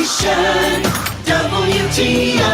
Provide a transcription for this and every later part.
station, WTIM.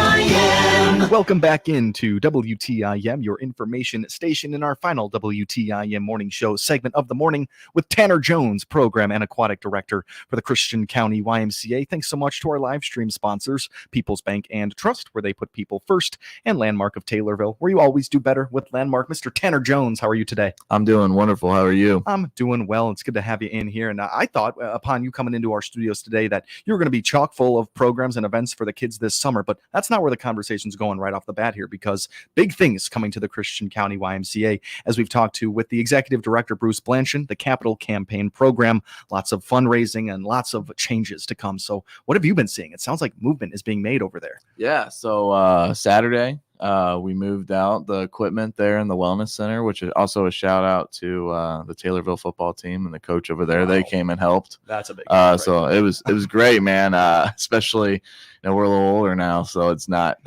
Welcome back into WTIM, your information station, in our final WTIM morning show segment of the morning with Tanner Jones, Program and Aquatic Director for the Christian County YMCA. Thanks so much to our live stream sponsors, People's Bank and Trust, where they put people first, and Landmark of Taylorville, where you always do better with Landmark. Mr. Tanner Jones, how are you today? I'm doing wonderful. How are you? I'm doing well. It's good to have you in here. And I thought upon you coming into our studios today that you were going to be chock full of programs and events for the kids this summer, but that's not where the conversation's going right off the bat here, because big things coming to the Christian County YMCA, as we've talked to with the Executive Director, Bruce Blanchard, the Capital Campaign Program, lots of fundraising and lots of changes to come. So what have you been seeing? It sounds like movement is being made over there. Yeah. So Saturday, we moved out the equipment there in the Wellness Center, which is also a shout out to the Taylorville football team and the coach over there. Wow. They came and helped. That's a big so it was great, man. Especially, we're a little older now, so it's not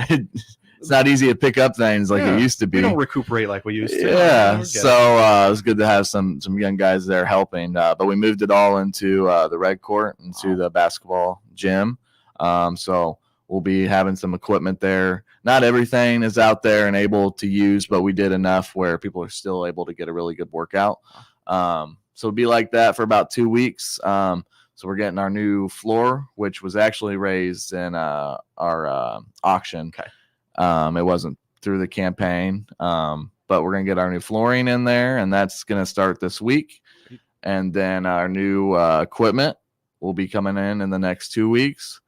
it's not easy to pick up things like it used to be. We don't recuperate like we used to. Yeah. So it was good to have some young guys there helping. But we moved it all into the red court, into the basketball gym. So we'll be having some equipment there. Not everything is out there and able to use, but we did enough where people are still able to get a really good workout. So it'll be like that for about 2 weeks. So we're getting our new floor, which was actually raised in our auction. Okay. It wasn't through the campaign, but we're going to get our new flooring in there, and that's going to start this week. And then our new equipment will be coming in the next 2 weeks.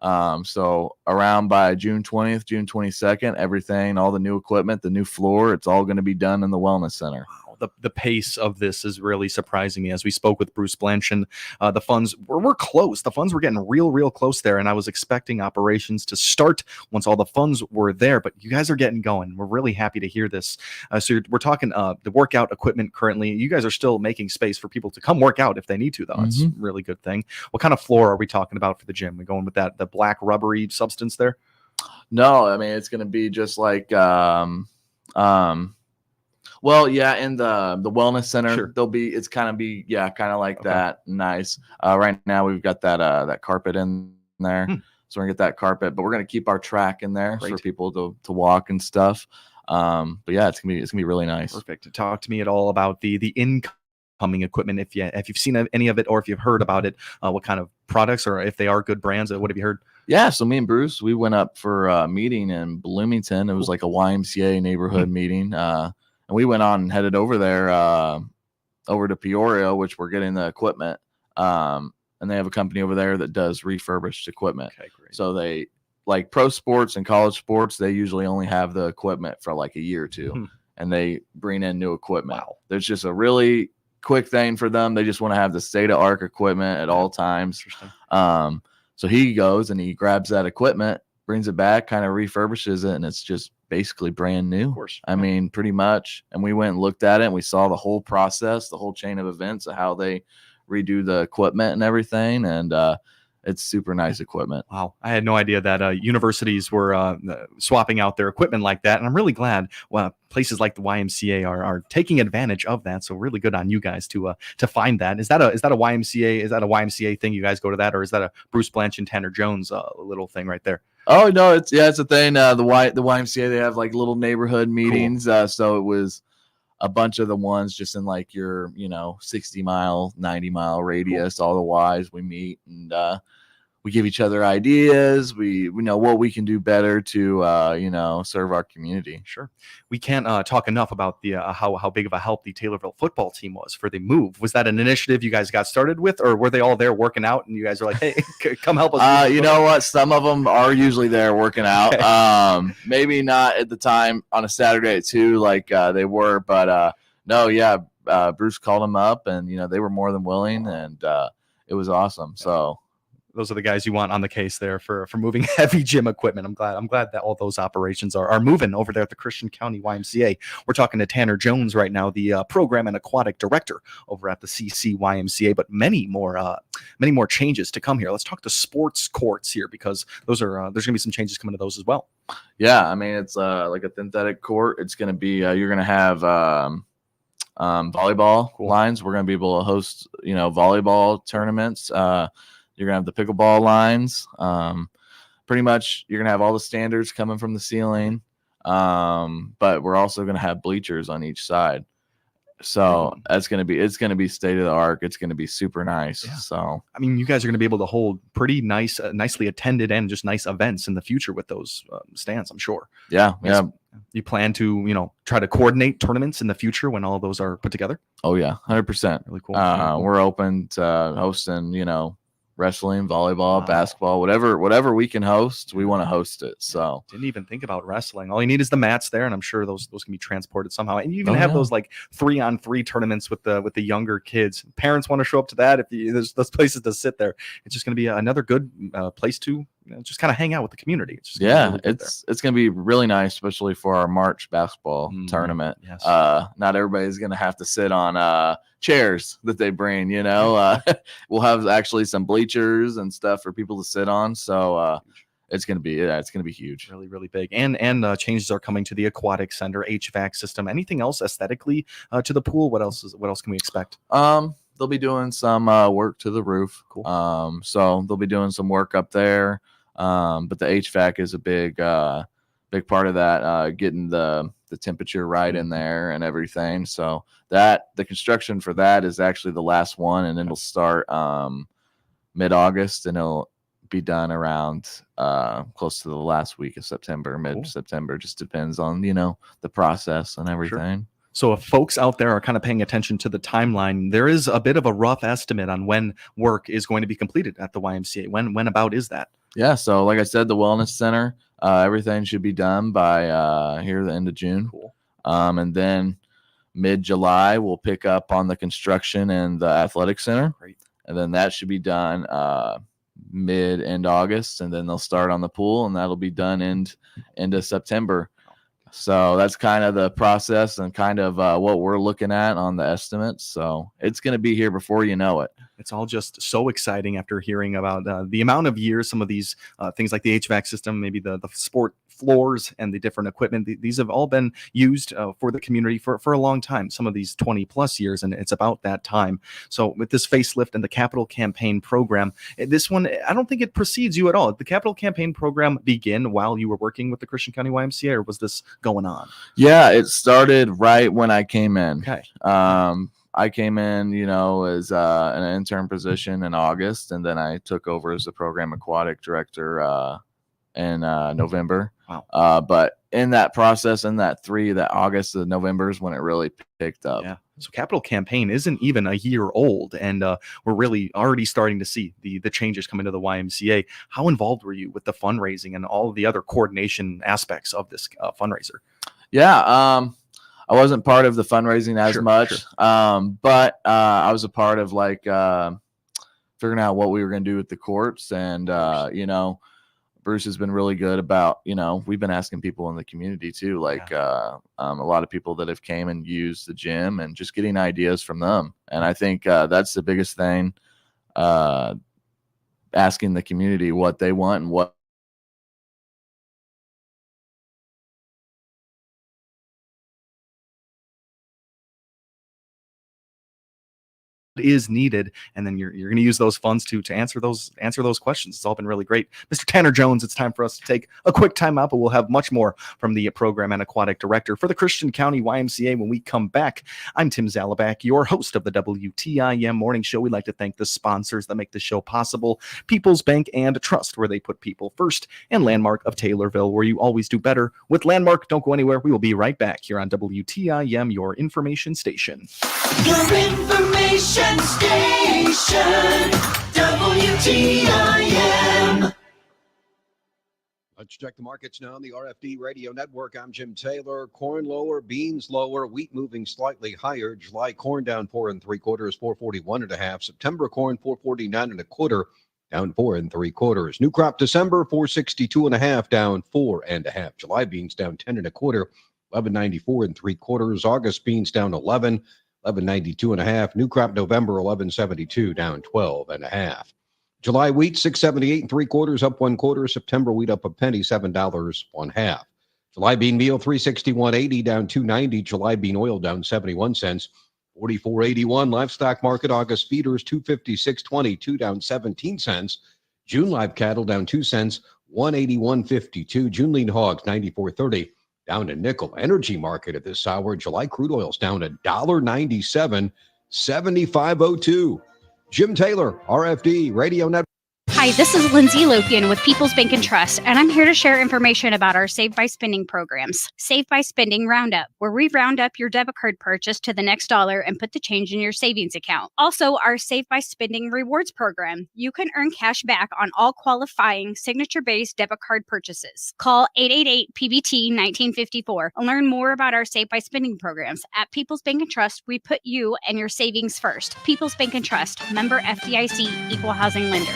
So around by June 20th, June 22nd, everything, all the new equipment, the new floor, it's all going to be done in the Wellness Center. Wow. The pace of this is really surprising me. As we spoke with Bruce Blanchard, the funds were close. The funds were getting real close there, and I was expecting operations to start once all the funds were there, but you guys are getting going. We're really happy to hear this. So we're talking the workout equipment currently. You guys are still making space for people to come work out if they need to, though. That's a really good thing. What kind of floor are we talking about for the gym? We're going with the black rubbery substance there? No, I mean, it's going to be just like well, yeah, in the Wellness Center, Sure. it's kind of like that. Nice. Right now we've got that carpet in there. So we're gonna get that carpet, but we're gonna keep our track in there for people to walk and stuff. But yeah, it's gonna be really nice. Perfect. Talk to me at all about the incoming equipment, if you've seen any of it or if you've heard about it, what kind of products, or if they are good brands. What have you heard? Yeah, so me and Bruce, we went up for a meeting in Bloomington. It was like a YMCA neighborhood meeting. And we went on and headed over there, over to Peoria, which we're getting the equipment. And they have a company over there that does refurbished equipment. Okay, great. So they, like pro sports and college sports, they usually only have the equipment for like a year or two, and they bring in new equipment. Wow. There's just a really quick thing for them. They just want to have the state-of-the-art equipment at all times. So he goes and he grabs that equipment, brings it back, kind of refurbishes it, and it's just basically brand new. Of course. I mean, pretty much. And we went and looked at it, and we saw the whole process, the whole chain of events of how they redo the equipment and everything. And it's super nice equipment. Wow. I had no idea that universities were swapping out their equipment like that. And I'm really glad places like the YMCA are taking advantage of that. So really good on you guys to find that. Is that a YMCA? Is that a YMCA thing? You guys go to that, or is that a Bruce Blanchard and Tanner Jones little thing right there? Oh no, it's a thing. The YMCA, they have like little neighborhood meetings. Cool. So it was a bunch of the ones just in like your 60-mile, 90-mile radius. Cool. All the Ys we meet, and we give each other ideas. We know what we can do better to serve our community. Sure. We can't talk enough about the how big of a help the Taylorville football team was for the move. Was that an initiative you guys got started with, or were they all there working out and you guys are like, hey, come help us? You know what? Some of them are usually there working out. Okay. Maybe not at the time on a Saturday at 2 like they were, but no, yeah. Bruce called them up, and they were more than willing, and it was awesome. Yeah. So those are the guys you want on the case there for moving heavy gym equipment. I'm glad that all those operations are moving over there at the Christian County YMCA. We're talking to Tanner Jones right now, the Program and Aquatic Director over at the CCYMCA, but many more changes to come here. Let's talk to sports courts here, because those are there's going to be some changes coming to those as well. Yeah, I mean, it's like a synthetic court. It's going to be you're going to have volleyball lines. We're going to be able to host volleyball tournaments. You're gonna have the pickleball lines. Pretty much, you're gonna have all the standards coming from the ceiling. But we're also gonna have bleachers on each side. So it's gonna be state of the art. It's gonna be super nice. Yeah. So I mean, you guys are going to be able to hold pretty nice, nicely attended and just nice events in the future with those stands, I'm sure. yeah. You plan to, try to coordinate tournaments in the future when all of those are put together? Oh yeah, 100%. Really cool. Really cool. We're open to hosting, wrestling, volleyball, Wow. basketball, whatever we can host, we want to host it. So Didn't even think about wrestling. All you need is the mats there, and I'm sure those can be transported somehow. And you even have those like 3-on-3 tournaments with the younger kids. Parents want to show up to that. If there's those places to sit there, it's just going to be another good place to just kind of hang out with the community. It's just really it's going to be really nice, especially for our March basketball tournament. Yes. Not everybody's going to have to sit on chairs that they bring. We'll have actually some bleachers and stuff for people to sit on. So it's going to be huge. Really, really big. And changes are coming to the aquatic center, HVAC system. Anything else aesthetically to the pool? What else can we expect? They'll be doing some work to the roof. Cool. So they'll be doing some work up there. But the HVAC is a big part of that, getting the temperature right in there and everything. So the construction for that is actually the last one, and it'll start mid-August, and it'll be done around close to the last week of September, mid-September. Just depends on the process and everything. Sure. So if folks out there are kind of paying attention to the timeline, there is a bit of a rough estimate on when work is going to be completed at the YMCA. When about is that? Yeah, so like I said, the Wellness Center, everything should be done by here the end of June. Cool. And then mid-July, we'll pick up on the construction and the athletic center. Great. And then that should be done end August, and then they'll start on the pool, and that'll be done into September. So that's kind of the process and kind of what we're looking at on the estimates. So it's going to be here before you know it. It's all just so exciting after hearing about the amount of years some of these things like the HVAC system, maybe the sport floors and the different equipment. These have all been used for the community for a long time, some of these 20 plus years, and it's about that time. So with this facelift and the capital campaign program, this one, I don't think it precedes you at all. Did the capital campaign program begin while you were working with the Christian County YMCA, or was this going on? Yeah, it started right when I came in. Okay. I came in, as an intern position in August, and then I took over as the program aquatic director in November. Wow. But in that process, in that August to November is when it really picked up. Yeah. So capital campaign isn't even a year old, and we're really already starting to see the changes coming to the YMCA. How involved were you with the fundraising and all of the other coordination aspects of this fundraiser? Yeah. I wasn't part of the fundraising as much, but I was a part of figuring out what we were going to do with the courts. And, Bruce has been really good about, we've been asking people in the community too, a lot of people that have came and used the gym and just getting ideas from them. And I think that's the biggest thing, asking the community what they want and what is needed, and then you're going to use those funds to answer those questions. It's all been really great. Mr. Tanner Jones, it's time for us to take a quick time out, but we'll have much more from the program and aquatic director for the Christian County YMCA when we come back. I'm Tim Zalabak, your host of the WTIM Morning Show. We'd like to thank the sponsors that make the show possible: People's Bank and Trust, where they put people first, and Landmark of Taylorville, where you always do better with Landmark. Don't go anywhere. We will be right back here on WTIM, your information station. Your information station, WTIM. Let's check the markets now on the RFD Radio Network. I'm Jim Taylor. Corn lower, beans lower, wheat moving slightly higher. July corn down 4 3/4, 441.5. September corn 449 1/4, down 4 3/4. New crop December 462.5, down 4 1/2. July beans down 10 1/4, 1194 3/4. August beans down 1192.5. New crop November 1172, down 12.5. July wheat 678 3/4, up 1/4. September wheat up a penny, $7 1/2. July bean meal 361.80, down 2.90. July bean oil down 71 cents. 44.81 livestock market. August feeders 256.22, down 17 cents. June live cattle down 2 cents, 181.52. June lean hogs 94.30, down a nickel. Energy market at this hour. July crude oil's down $1.97, 75.02. Jim Taylor, RFD Radio Network. Hi, this is Lindsay Lopian with People's Bank and Trust, and I'm here to share information about our Save by Spending programs. Save by Spending Roundup, where we round up your debit card purchase to the next dollar and put the change in your savings account. Also, our Save by Spending Rewards program. You can earn cash back on all qualifying signature-based debit card purchases. Call 888-PBT-1954 and learn more about our Save by Spending programs. At People's Bank and Trust, we put you and your savings first. People's Bank and Trust, member FDIC, equal housing lender.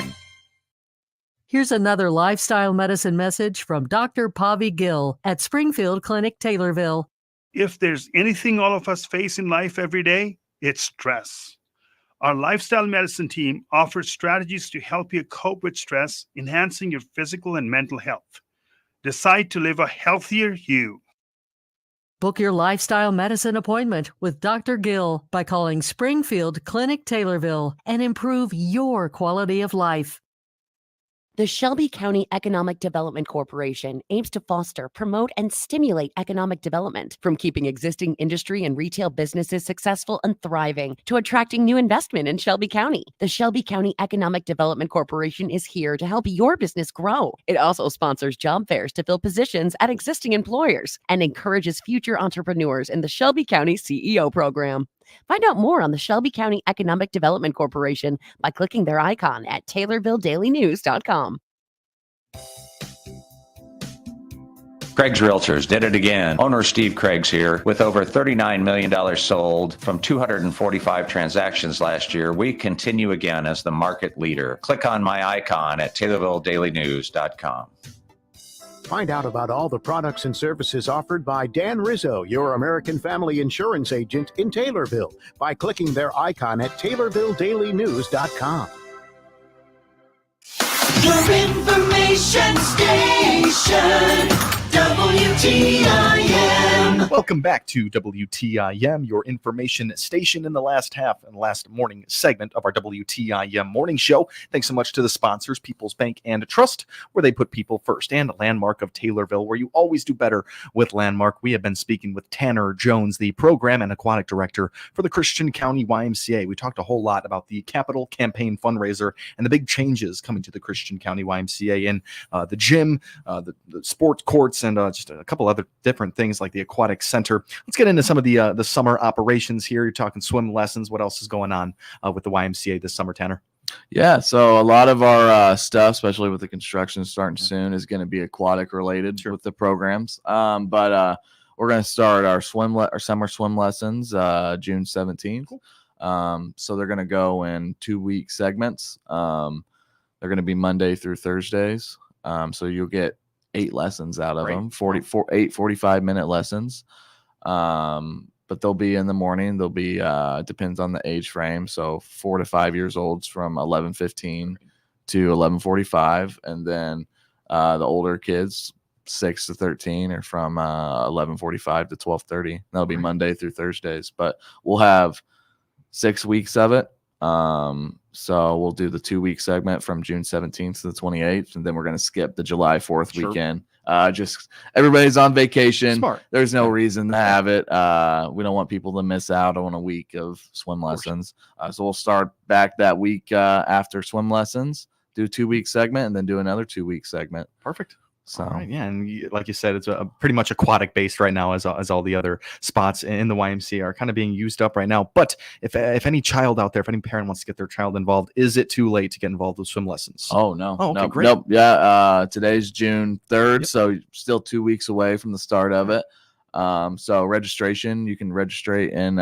Here's another lifestyle medicine message from Dr. Pavi Gill at Springfield Clinic, Taylorville. If there's anything all of us face in life every day, it's stress. Our lifestyle medicine team offers strategies to help you cope with stress, enhancing your physical and mental health. Decide to live a healthier you. Book your lifestyle medicine appointment with Dr. Gill by calling Springfield Clinic, Taylorville, and improve your quality of life. The Shelby County Economic Development Corporation aims to foster, promote, and stimulate economic development, from keeping existing industry and retail businesses successful and thriving to attracting new investment in Shelby County. The Shelby County Economic Development Corporation is here to help your business grow. It also sponsors job fairs to fill positions at existing employers and encourages future entrepreneurs in the Shelby County CEO program. Find out more on the Shelby County Economic Development Corporation by clicking their icon at TaylorvilleDailyNews.com. Craig's Realtors did it again. Owner Steve Craig's here. With over $39 million sold from 245 transactions last year, we continue again as the market leader. Click on my icon at TaylorvilleDailyNews.com. Find out about all the products and services offered by Dan Rizzo, your American Family Insurance agent in Taylorville, by clicking their icon at TaylorvilleDailyNews.com. Your information station, WTIM. Welcome back to WTIM, your information station, in the last half and last morning segment of our WTIM morning show. Thanks so much to the sponsors, People's Bank and Trust, where they put people first, and Landmark of Taylorville, where you always do better with Landmark. We have been speaking with Tanner Jones, the program and aquatic director for the Christian County YMCA. We talked a whole lot about the capital campaign fundraiser and the big changes coming to the Christian County YMCA in the gym, the sports courts, and just a couple other different things like the aquatic center. Let's get into some of the summer operations here. You're talking swim lessons. What else is going on with the YMCA this summer, Tanner? Yeah, so a lot of our stuff, especially with the construction starting soon, is going to be aquatic related with the programs. But we're going to start our summer swim lessons June 17th. Cool. So they're going to go in 2-week segments. They're going to be Monday through Thursdays. So you'll get 8 lessons out of them, 8 45-minute lessons. But they'll be in the morning. They'll be depends on the age frame. So 4 to 5 years olds from 11:15 to 11:45, and then the older kids 6 to 13 are from 11:45 to 12:30. That'll be Monday through Thursdays. But we'll have 6 weeks of it. So we'll do the 2-week segment from June 17th to the 28th, and then we're going to skip the July 4th weekend. Just everybody's on vacation. Smart. There's no reason to have it. We don't want people to miss out on a week of swim lessons. So we'll start back that week after swim lessons, do a 2-week segment, and then do another 2-week segment. Perfect. So, all right, yeah, and like you said, it's pretty much aquatic based right now, as all the other spots in the YMCA are kind of being used up right now. But if any child out there, if any parent wants to get their child involved, is it too late to get involved with swim lessons? Oh no, okay, great. Nope. Yeah, today's June 3rd, so still 2 weeks away from the start of it. So registration, you can register in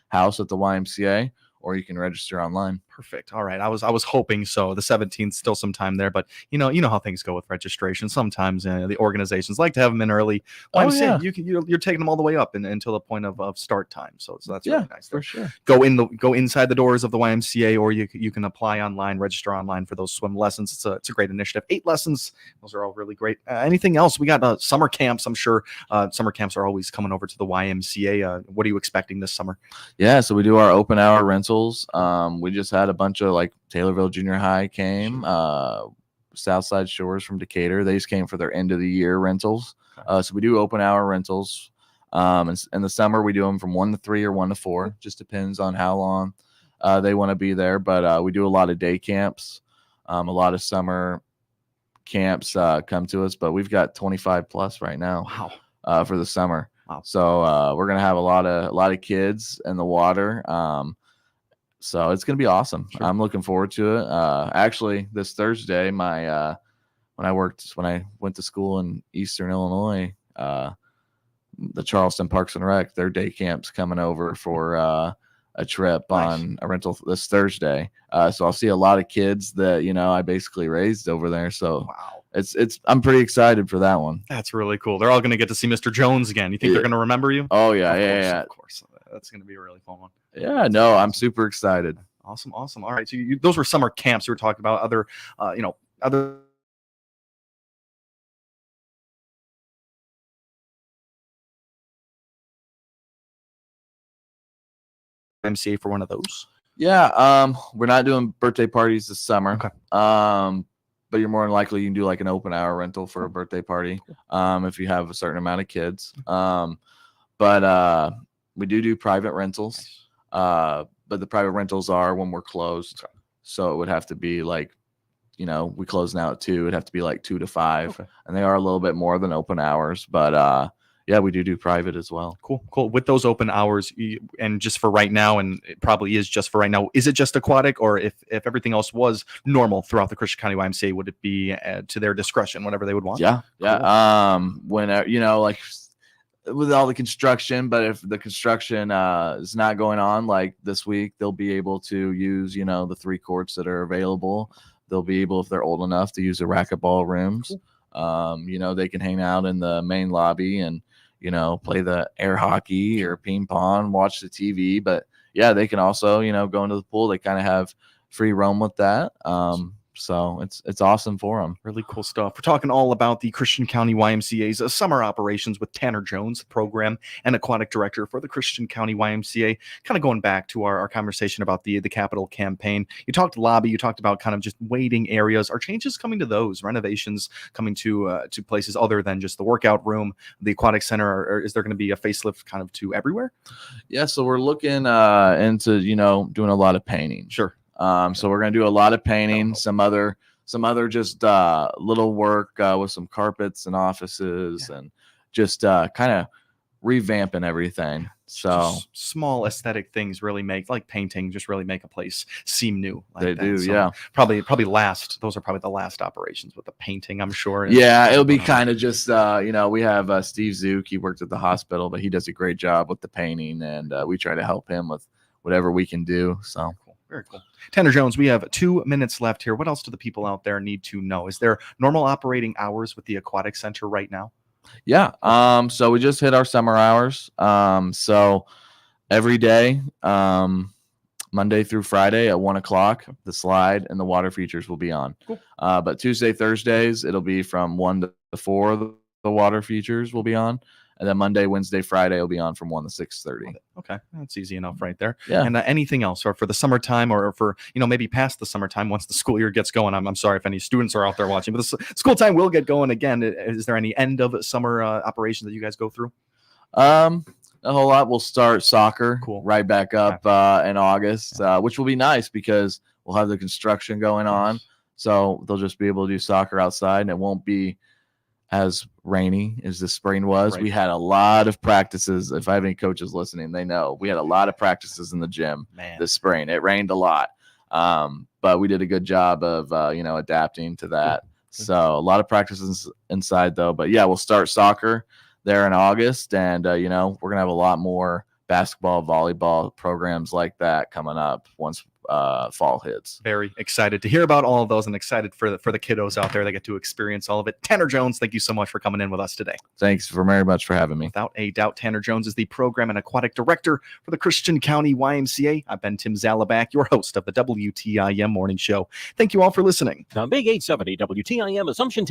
house at the YMCA, or you can register online. Perfect. All right. I was hoping so. The 17th, still some time there, but you know how things go with registration. Sometimes the organizations like to have them in early. Oh, YMCA, yeah. you're taking them all the way up until the point of start time. So that's really nice. For There. sure. Go inside the doors of the YMCA, or you can apply online, register online for those swim lessons. It's a great initiative. 8 lessons. Those are all really great. Anything else? We got summer camps. I'm sure summer camps are always coming over to the YMCA. What are you expecting this summer? Yeah, so we do our open hour rentals. We just had a bunch of like Taylorville Junior High came, Southside Shores from Decatur. They just came for their end of the year rentals. So we do open hour rentals. And in the summer we do them from 1 to 3 or 1 to 4. Just depends on how long they want to be there. But we do a lot of day camps. A lot of summer camps come to us, but we've got 25 plus right now. Wow. For the summer. Wow. So we're gonna have a lot of kids in the water. So it's gonna be awesome. Sure. I'm looking forward to it. Actually, this Thursday, my when I went to school in Eastern Illinois, the Charleston Parks and Rec, their day camp's coming over for a trip on a rental this Thursday. So I'll see a lot of kids that I basically raised over there. So wow. I'm pretty excited for that one. That's really cool. They're all going to get to see Mr. Jones again. You think they're going to remember you? Oh yeah, Of course. That's going to be a really fun one. Yeah, no, I'm super excited. Awesome. All right. So those were summer camps you were talking about. Other MCA for one of those? Yeah, we're not doing birthday parties this summer. Okay. But you're more than likely you can do like an open hour rental for a birthday party, if you have a certain amount of kids. But we do private rentals. But the private rentals are when we're closed. Okay. So it would have to be like, we close now at 2. It'd have to be like 2 to 5. Okay. And they are a little bit more than open hours. But yeah, we do private as well. Cool. With those open hours, and just for right now, and it probably is just for right now, is it just aquatic, or if everything else was normal throughout the Christian County YMCA, would it be to their discretion, whatever they would want? Yeah. Cool. When like with all the construction, but if the construction is not going on, like this week, they'll be able to use the 3 courts that are available. They'll be able, if they're old enough, to use the racquetball rooms. Cool. They can hang out in the main lobby and play the air hockey or ping pong, watch the TV. But yeah, they can also, go into the pool. They kind of have free roam with that. So it's awesome for them. Really cool stuff. We're talking all about the Christian County YMCA's summer operations with Tanner Jones, the program and aquatic director for the Christian County YMCA. Kind of going back to our conversation about the capital campaign. You talked lobby. You talked about kind of just waiting areas. Are changes coming to those? Renovations coming to places other than just the workout room, the aquatic center? Or is there going to be a facelift kind of to everywhere? Yeah. So we're looking into doing a lot of painting. Sure. So we're going to do a lot of painting, some other just little work with some carpets and offices, and just kind of revamping everything. So just small aesthetic things really make, like painting, just really make a place seem new. Like they that. do. So yeah. Probably those are probably the last operations with the painting, I'm sure. Yeah. It'll be kind of just, we have Steve Zook. He worked at the hospital, but he does a great job with the painting, and we try to help him with whatever we can do. So cool. Very cool. Tanner Jones, we have 2 minutes left here. What else do the people out there need to know? Is there normal operating hours with the aquatic center right now? Yeah. So we just hit our summer hours. So every day, Monday through Friday at 1 o'clock, the slide and the water features will be on. Cool. But Tuesday, Thursdays, it'll be from 1 to 4. The water features will be on. And then Monday, Wednesday, Friday will be on from 1 to 6:30. Okay, that's easy enough right there. Yeah. And anything else, or for the summertime, or for maybe past the summertime once the school year gets going? I'm sorry if any students are out there watching, but the school time will get going again. Is there any end of summer operations that you guys go through? A whole lot. We'll start soccer right back up in August, which will be nice because we'll have the construction going on. So they'll just be able to do soccer outside, and it won't be as rainy as the spring was. Right. We had a lot of practices. If I have any coaches listening, they know we had a lot of practices in the gym this spring. It rained a lot, but we did a good job of adapting to that. So a lot of practices inside though. But yeah, we'll start soccer there in August, and we're gonna have a lot more basketball, volleyball programs like that coming up once fall hits. Very excited to hear about all of those and excited for the kiddos out there that get to experience all of it. Tanner Jones, thank you so much for coming in with us today. Thanks very much for having me. Without a doubt, Tanner Jones is the Program and Aquatic Director for the Christian County YMCA. I've been Tim Zalabak, your host of the WTIM Morning Show. Thank you all for listening. The Big 870 WTIM Assumption